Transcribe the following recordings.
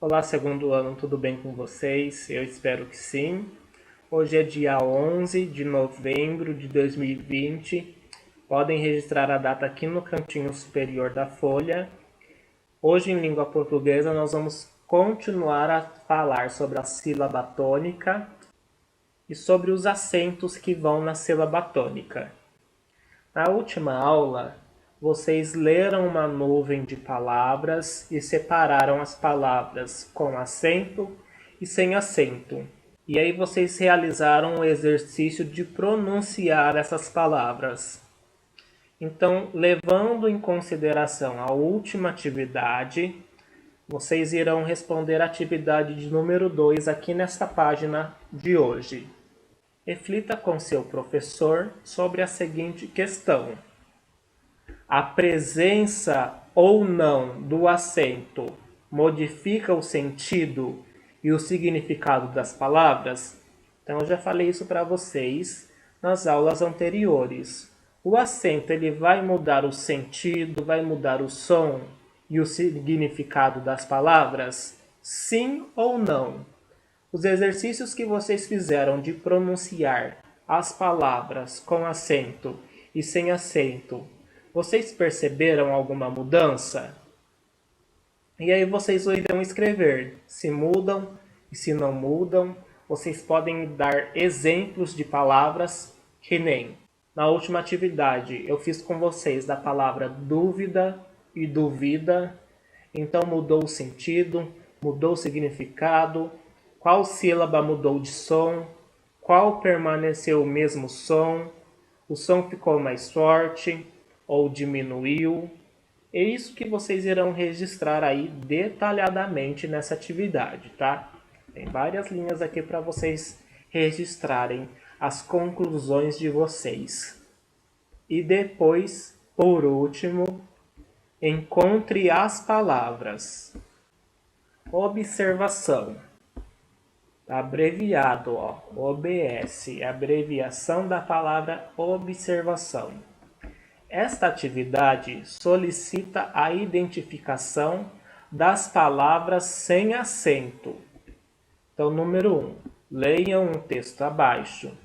Olá, segundo ano, tudo bem com vocês? Eu espero que sim. Hoje é dia 11 de novembro de 2020. Podem registrar a data aqui no cantinho superior da folha. Hoje, em língua portuguesa, nós vamos continuar a falar sobre a sílaba tônica e sobre os acentos que vão na sílaba tônica. Na última aula, vocês leram uma nuvem de palavras e separaram as palavras com acento e sem acento. E aí vocês realizaram o exercício de pronunciar essas palavras. Então, levando em consideração a última atividade, vocês irão responder a atividade de número 2 aqui nesta página de hoje. Reflita com seu professor sobre a seguinte questão: a presença ou não do acento modifica o sentido e o significado das palavras? Então eu já falei isso para vocês nas aulas anteriores. O acento ele vai mudar o sentido, vai mudar o som e o significado das palavras? Sim ou não? Os exercícios que vocês fizeram de pronunciar as palavras com acento e sem acento, vocês perceberam alguma mudança? E aí vocês irão escrever se mudam e se não mudam. Vocês podem dar exemplos de palavras que nem na última atividade eu fiz com vocês da palavra dúvida e duvida. Então mudou o sentido, mudou o significado, qual sílaba mudou de som, qual permaneceu o mesmo som, o som ficou mais forte ou diminuiu. É isso que vocês irão registrar aí detalhadamente nessa atividade, tá? Tem várias linhas aqui para vocês registrarem as conclusões de vocês. E depois, por último, encontre as palavras. Observação. Abreviado, ó, OBS, abreviação da palavra observação. Esta atividade solicita a identificação das palavras sem acento. Então, número 1, leiam um texto abaixo.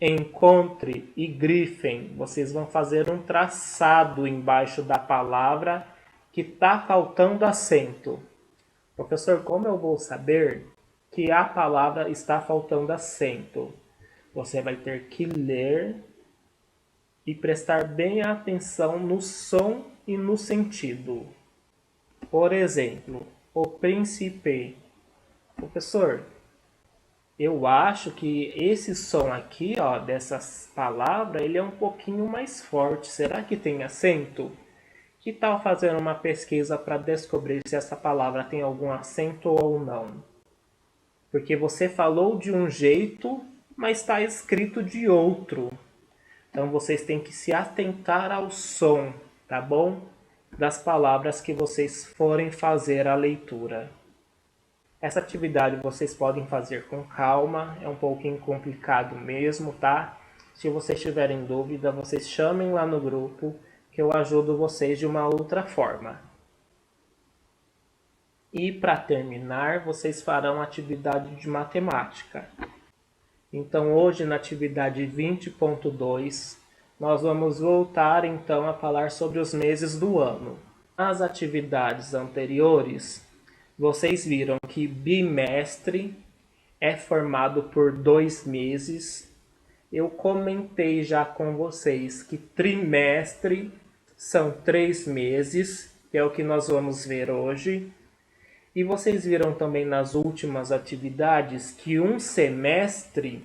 Encontre e grifem. Vocês vão fazer um traçado embaixo da palavra que está faltando acento. Professor, como eu vou saber que a palavra está faltando acento? Você vai ter que ler e prestar bem atenção no som e no sentido. Por exemplo, o príncipe. Professor, eu acho que esse som aqui, ó, dessas palavras, ele é um pouquinho mais forte. Será que tem acento? Que tal fazer uma pesquisa para descobrir se essa palavra tem algum acento ou não? Porque você falou de um jeito, mas está escrito de outro. Então vocês têm que se atentar ao som, tá bom? Das palavras que vocês forem fazer a leitura. Essa atividade vocês podem fazer com calma, é um pouquinho complicado mesmo, tá? Se vocês tiverem dúvida, vocês chamem lá no grupo que eu ajudo vocês de uma outra forma. E para terminar, vocês farão atividade de matemática. Então hoje na atividade 20.2, nós vamos voltar então a falar sobre os meses do ano. Nas atividades anteriores, vocês viram que bimestre é formado por 2 meses. Eu comentei já com vocês que trimestre são 3 meses, que é o que nós vamos ver hoje. E vocês viram também nas últimas atividades que um semestre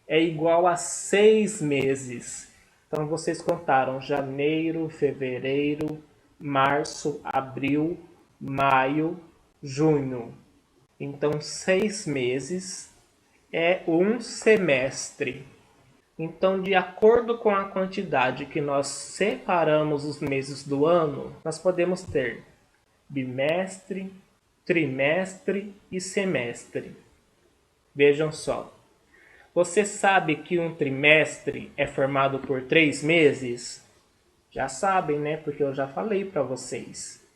é igual a 6 meses. Então vocês contaram janeiro, fevereiro, março, abril, maio, junho. Então 6 meses é um semestre. Então, de acordo com a quantidade que nós separamos os meses do ano, nós podemos ter bimestre, trimestre e semestre. Vejam só. Você sabe que um trimestre é formado por 3 meses? Já sabem, né? Porque eu já falei para vocês.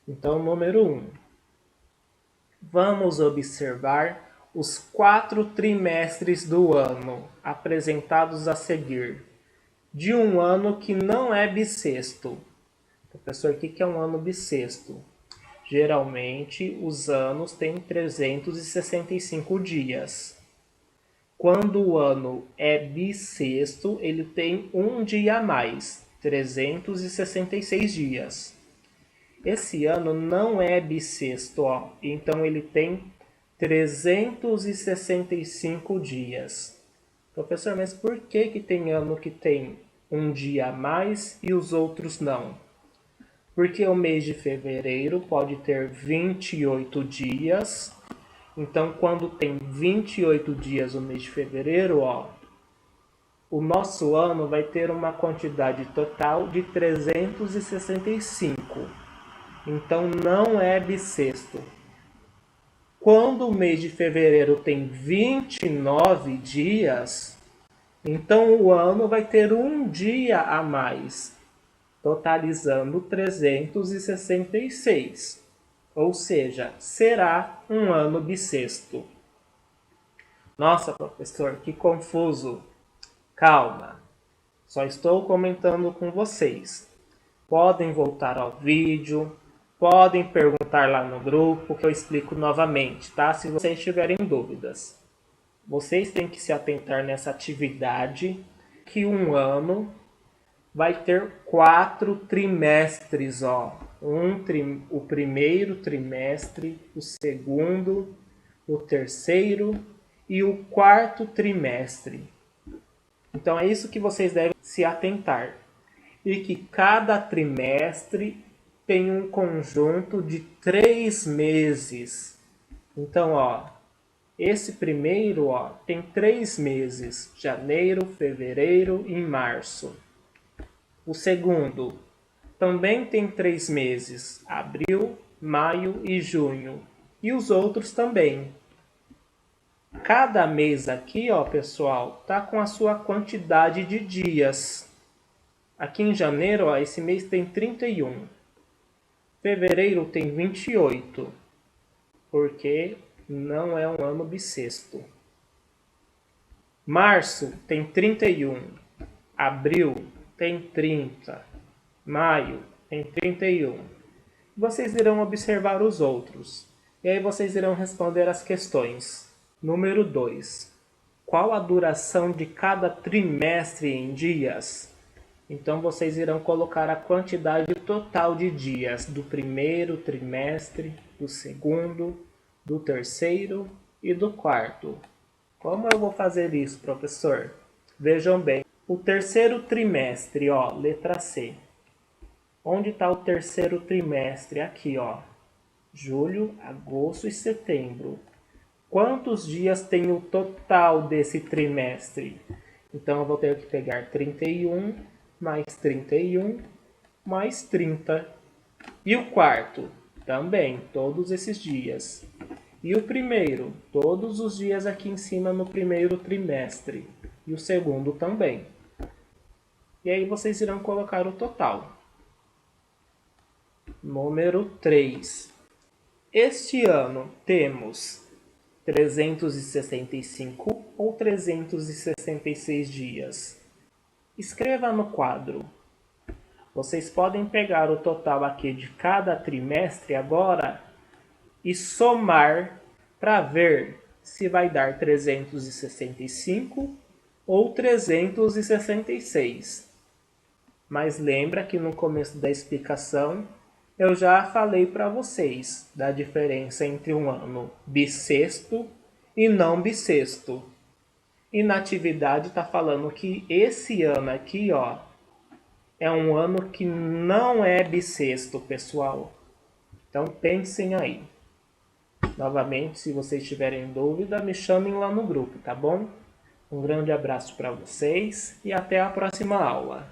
Então, número 1. vamos observar os 4 trimestres do ano apresentados a seguir, de um ano que não é bissexto. Professor, o que é um ano bissexto? Geralmente, os anos têm 365 dias. Quando o ano é bissexto, ele tem um dia a mais, 366 dias. Esse ano não é bissexto, ó, então ele tem 365 dias. Professor, mas por que tem ano que tem um dia a mais e os outros não? Porque o mês de fevereiro pode ter 28 dias. Então, quando tem 28 dias o mês de fevereiro, ó, o nosso ano vai ter uma quantidade total de 365. Então, não é bissexto. Quando o mês de fevereiro tem 29 dias, então o ano vai ter um dia a mais, totalizando 366. Ou seja, será um ano bissexto. Nossa, professor, que confuso. Calma, só estou comentando com vocês. Podem voltar ao vídeo, podem perguntar lá no grupo que eu explico novamente, tá? Se vocês tiverem dúvidas. Vocês têm que se atentar nessa atividade que um ano vai ter 4 trimestres, ó. O primeiro trimestre, o segundo, o terceiro e o quarto trimestre. Então é isso que vocês devem se atentar. E que cada trimestre tem um conjunto de 3 meses. Então, ó, esse primeiro, ó, tem 3 meses: janeiro, fevereiro e março. O segundo também tem 3 meses: abril, maio e junho. E os outros também. Cada mês aqui, ó, pessoal, tá com a sua quantidade de dias. Aqui em janeiro, ó, esse mês tem 31. Fevereiro tem 28, porque não é um ano bissexto. Março tem 31. Abril tem 30. Maio tem 31. Vocês irão observar os outros. E aí vocês irão responder as questões. Número 2. Qual a duração de cada trimestre em dias? Então vocês irão colocar a quantidade total de dias do primeiro trimestre, do segundo, do terceiro e do quarto. Como eu vou fazer isso, professor? Vejam bem. O terceiro trimestre, ó, letra C. Onde está o terceiro trimestre? Aqui, ó. Julho, agosto e setembro. Quantos dias tem o total desse trimestre? Então eu vou ter que pegar 31 mais 31 mais 30. E o quarto? Também, todos esses dias. E o primeiro? Todos os dias aqui em cima no primeiro trimestre. E o segundo também. E aí vocês irão colocar o total. Número 3. Este ano temos 365 ou 366 dias? Escreva no quadro. Vocês podem pegar o total aqui de cada trimestre agora e somar para ver se vai dar 365 ou 366. Mas lembra que no começo da explicação eu já falei para vocês da diferença entre um ano bissexto e não bissexto. E na atividade está falando que esse ano aqui, ó, é um ano que não é bissexto, pessoal. Então pensem aí. Novamente, se vocês tiverem dúvida, me chamem lá no grupo, tá bom? Um grande abraço para vocês e até a próxima aula.